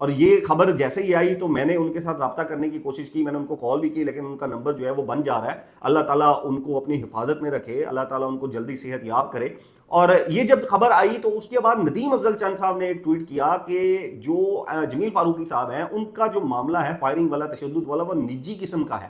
اور یہ خبر جیسے ہی آئی تو میں نے ان کے ساتھ رابطہ کرنے کی کوشش کی, میں نے ان کو کال بھی کی, لیکن ان کا نمبر جو ہے وہ بند جا رہا ہے. اللہ تعالیٰ ان کو اپنی حفاظت میں رکھے, اللہ تعالیٰ ان کو جلدی صحت یاب کرے. اور یہ جب خبر آئی تو اس کے بعد ندیم افضل چند صاحب نے ایک ٹویٹ کیا کہ جو جمیل فاروقی صاحب ہیں ان کا جو معاملہ ہے فائرنگ والا, تشدد والا, وہ نجی قسم کا ہے.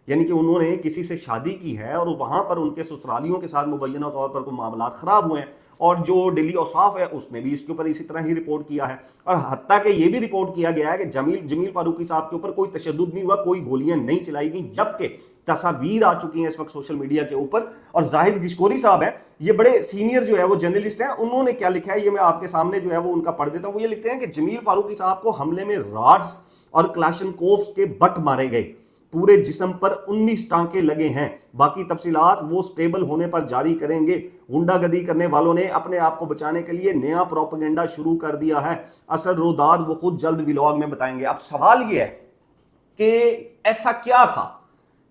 یعنی کہ انہوں نے کسی سے شادی کی ہے اور وہاں پر ان کے سسرالیوں کے ساتھ مبینہ طور پر کوئی معاملات خراب ہوئے ہیں, اور جو ڈیلی اوصاف ہے اس نے بھی اس کے اوپر اسی طرح ہی رپورٹ کیا ہے. اور حتیٰ کہ یہ بھی رپورٹ کیا گیا ہے کہ جمیل فاروقی صاحب کے اوپر کوئی تشدد نہیں ہوا, کوئی گولیاں نہیں چلائی گئیں, جبکہ تصاویر آ چکی ہیں اس وقت سوشل میڈیا کے اوپر. اور زاہد گشکوری صاحب ہیں, یہ بڑے سینئر جو ہے وہ جرنلسٹ ہیں, انہوں نے کیا لکھا ہے یہ میں آپ کے سامنے جو ہے وہ ان کا پڑھ دیتا ہوں. وہ یہ لکھتے ہیں کہ جمیل فاروقی صاحب کو حملے میں راڈز اور کلاشنکوف کے بٹ مارے گئے, پورے جسم پر 19 ٹانکے لگے ہیں. باقی تفصیلات وہ سٹیبل ہونے پر جاری کریں گے. غنڈہ گردی کرنے والوں نے اپنے آپ کو بچانے کے لیے نیا پروپیگنڈا شروع کر دیا ہے. اصل روداد وہ خود جلد ولاگ میں بتائیں گے. اب سوال یہ ہے کہ ایسا کیا تھا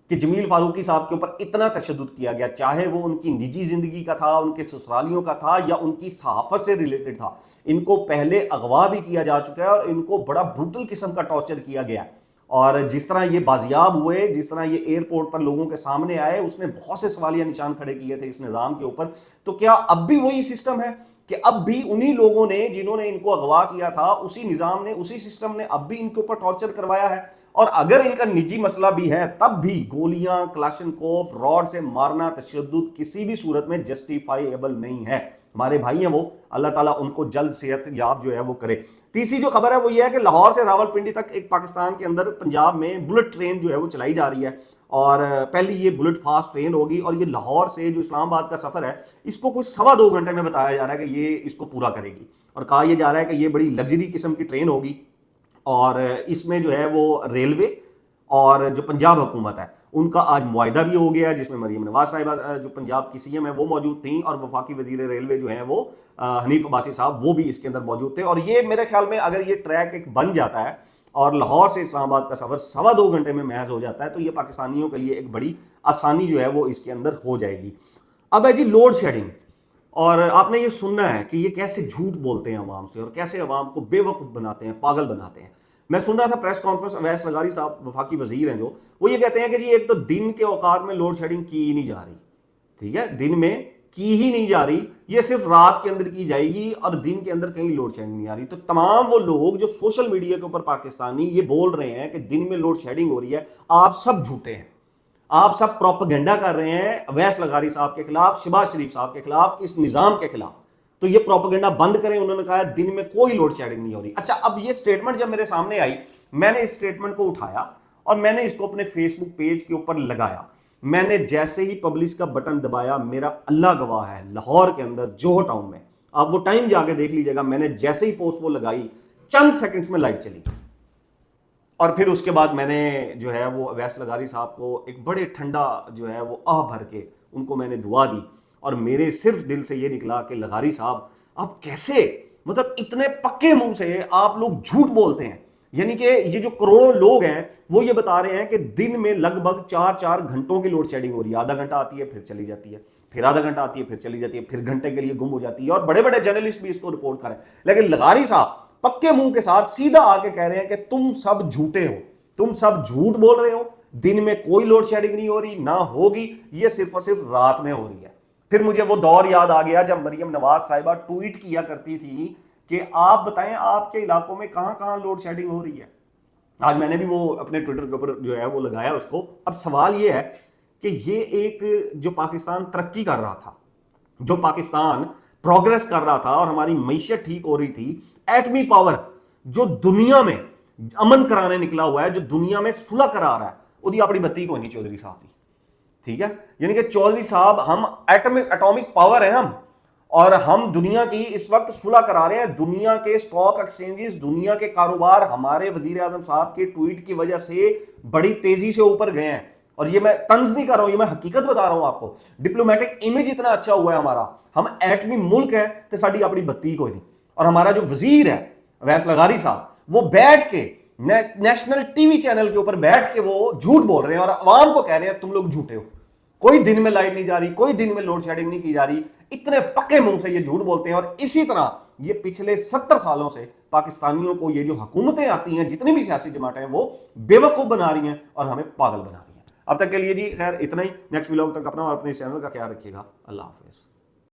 کہ جمیل فاروقی صاحب کے اوپر اتنا تشدد کیا گیا, چاہے وہ ان کی نجی زندگی کا تھا, ان کے سسرالیوں کا تھا, یا ان کی صحافت سے ریلیٹڈ تھا. ان کو پہلے اغوا بھی کیا جا چکا ہے اور ان کو بڑا بروٹل قسم کا ٹارچر کیا گیا ہے. اور جس طرح یہ بازیاب ہوئے, جس طرح یہ ایئرپورٹ پر لوگوں کے سامنے آئے, اس نے بہت سے سوالیہ نشان کھڑے کیے تھے اس نظام کے اوپر. تو کیا اب بھی وہی سسٹم ہے کہ اب بھی انہی لوگوں نے جنہوں نے ان کو اغوا کیا تھا, اسی نظام نے, اسی سسٹم نے اب بھی ان کے اوپر ٹارچر کروایا ہے؟ اور اگر ان کا نجی مسئلہ بھی ہے تب بھی گولیاں, کلاشنکوف, راڈ سے مارنا, تشدد کسی بھی صورت میں جسٹیفائیبل نہیں ہے. ہمارے بھائی ہیں وہ, اللہ تعالیٰ ان کو جلد صحت یاب جو ہے وہ کرے. تیسری جو خبر ہے وہ یہ ہے کہ لاہور سے راولپنڈی تک ایک پاکستان کے اندر پنجاب میں بلٹ ٹرین جو ہے وہ چلائی جا رہی ہے, اور پہلی یہ بلٹ فاسٹ ٹرین ہوگی, اور یہ لاہور سے جو اسلام آباد کا سفر ہے اس کو کوئی 2.25 گھنٹے میں بتایا جا رہا ہے کہ یہ اس کو پورا کرے گی. اور کہا یہ جا رہا ہے کہ یہ بڑی لگژری قسم کی ٹرین ہوگی, اور اس میں جو ہے وہ ریلوے اور جو پنجاب حکومت ہے ان کا آج معاہدہ بھی ہو گیا ہے, جس میں مریم نواز صاحبہ جو پنجاب کی سی ایم ہے وہ موجود تھیں, اور وفاقی وزیر ریلوے جو ہیں وہ حنیف عباسی صاحب وہ بھی اس کے اندر موجود تھے. اور یہ میرے خیال میں اگر یہ ٹریک ایک بن جاتا ہے اور لاہور سے اسلام آباد کا سفر 2.25 گھنٹے میں محض ہو جاتا ہے, تو یہ پاکستانیوں کے لیے ایک بڑی آسانی جو ہے وہ اس کے اندر ہو جائے گی. اب ہے جی لوڈ شیڈنگ, اور آپ نے یہ سننا ہے کہ یہ کیسے جھوٹ بولتے ہیں عوام سے, اور کیسے عوام کو بے وقوف بناتے ہیں, پاگل بناتے ہیں. میں سن رہا تھا پریس کانفرنس, اویس لغاری صاحب وفاقی وزیر ہیں جو, وہ یہ کہتے ہیں کہ جی ایک تو دن کے اوقات میں لوڈ شیڈنگ کی ہی نہیں جا رہی, ٹھیک ہے, دن میں کی ہی نہیں جا رہی, یہ صرف رات کے اندر کی جائے گی, اور دن کے اندر کہیں لوڈ شیڈنگ نہیں آ رہی. تو تمام وہ لوگ جو سوشل میڈیا کے اوپر پاکستانی یہ بول رہے ہیں کہ دن میں لوڈ شیڈنگ ہو رہی ہے, آپ سب جھوٹے ہیں, آپ سب پروپیگنڈا کر رہے ہیں اویس لغاری صاحب کے خلاف, شہباز شریف صاحب کے خلاف, اس نظام کے خلاف. تو یہ پروپیگنڈا بند کریں. انہوں نے کہا دن میں کوئی لوڈ شیڈنگ نہیں ہو رہی. اچھا, اب یہ سٹیٹمنٹ جب میرے سامنے آئی, میں نے اس سٹیٹمنٹ کو اٹھایا اور میں نے اس کو اپنے فیس بک پیج کے اوپر لگایا. میں نے جیسے ہی پبلش کا بٹن دبایا, میرا اللہ گواہ ہے لاہور کے اندر جوہو ٹاؤن میں, آپ وہ ٹائم جا کے دیکھ لیجئے گا, میں نے جیسے ہی پوسٹ وہ لگائی چند سیکنڈز میں لائٹ چلی. اور پھر اس کے بعد میں نے جو ہے وہ اویس لغاری صاحب کو ایک بڑے ٹھنڈا جو ہے وہ آہ بھر کے ان کو میں نے دعا دی, اور میرے صرف دل سے یہ نکلا کہ لغاری صاحب آپ کیسے, مطلب اتنے پکے منہ سے آپ لوگ جھوٹ بولتے ہیں. یعنی کہ یہ جو کروڑوں لوگ ہیں وہ یہ بتا رہے ہیں کہ دن میں لگ بھگ 4 گھنٹوں کی لوڈ شیڈنگ ہو رہی ہے, آدھا گھنٹہ آتی ہے پھر چلی جاتی ہے, پھر آدھا گھنٹہ آتی ہے پھر چلی جاتی ہے, پھر گھنٹے کے لیے گم ہو جاتی ہے, اور بڑے بڑے جرنلسٹ بھی اس کو رپورٹ کریں. لیکن لغاری صاحب پکے منہ کے ساتھ سیدھا آ کے کہہ رہے ہیں کہ تم سب جھوٹے ہو, تم سب جھوٹ بول رہے ہو, دن میں کوئی لوڈ شیڈنگ نہیں ہو رہی, نہ ہوگی, یہ صرف اور صرف رات میں ہو رہی ہے. پھر مجھے وہ دور یاد آ گیا جب مریم نواز صاحبہ ٹویٹ کیا کرتی تھی کہ آپ بتائیں آپ کے علاقوں میں کہاں کہاں لوڈ شیڈنگ ہو رہی ہے. آج میں نے بھی وہ اپنے ٹویٹر کے اوپر جو ہے وہ لگایا اس کو. اب سوال یہ ہے کہ یہ ایک جو پاکستان ترقی کر رہا تھا, جو پاکستان پروگریس کر رہا تھا, اور ہماری معیشت ٹھیک ہو رہی تھی, ایٹمی پاور جو دنیا میں امن کرانے نکلا ہوا ہے, جو دنیا میں صلح کرا رہا ہے, وہ اپنی بتی کو نہیں چودھری صاحب کی, ٹھیک ہے. یعنی کہ چودھری صاحب ہم ایٹمک پاور ہیں ہم, اور ہم دنیا کی اس وقت صلح کرا رہے ہیں. دنیا کے اسٹاک ایکسچینجز, دنیا کے کاروبار ہمارے وزیر اعظم صاحب کے ٹویٹ کی وجہ سے بڑی تیزی سے اوپر گئے ہیں. اور یہ میں طنز نہیں کر رہا ہوں, یہ میں حقیقت بتا رہا ہوں آپ کو. ڈپلومیٹک امیج اتنا اچھا ہوا ہے ہمارا, ہم ایٹمی ملک ہے تو ساری اپنی بتی کوئی نہیں. اور ہمارا جو وزیر ہے اویس لغاری صاحب, وہ بیٹھ کے نیشنل ٹی وی چینل کے اوپر بیٹھ کے وہ جھوٹ بول رہے ہیں اور عوام کو کہہ رہے ہیں تم لوگ جھوٹے ہو. کوئی دن میں لائٹ نہیں جا رہی, کوئی دن میں لوڈ شیڈنگ نہیں کی جا رہی. اتنے پکے منہ سے یہ جھوٹ بولتے ہیں, اور اسی طرح یہ پچھلے 70 سالوں سے پاکستانیوں کو یہ جو حکومتیں آتی ہیں, جتنی بھی سیاسی جماعتیں ہیں, وہ بے وقوف بنا رہی ہیں اور ہمیں پاگل بنا رہی ہیں. اب تک کے لیے جی خیر اتنا ہی. نیکسٹ ولاگ تک اپنا اور اپنے چینل کا خیال رکھیے گا. اللہ حافظ.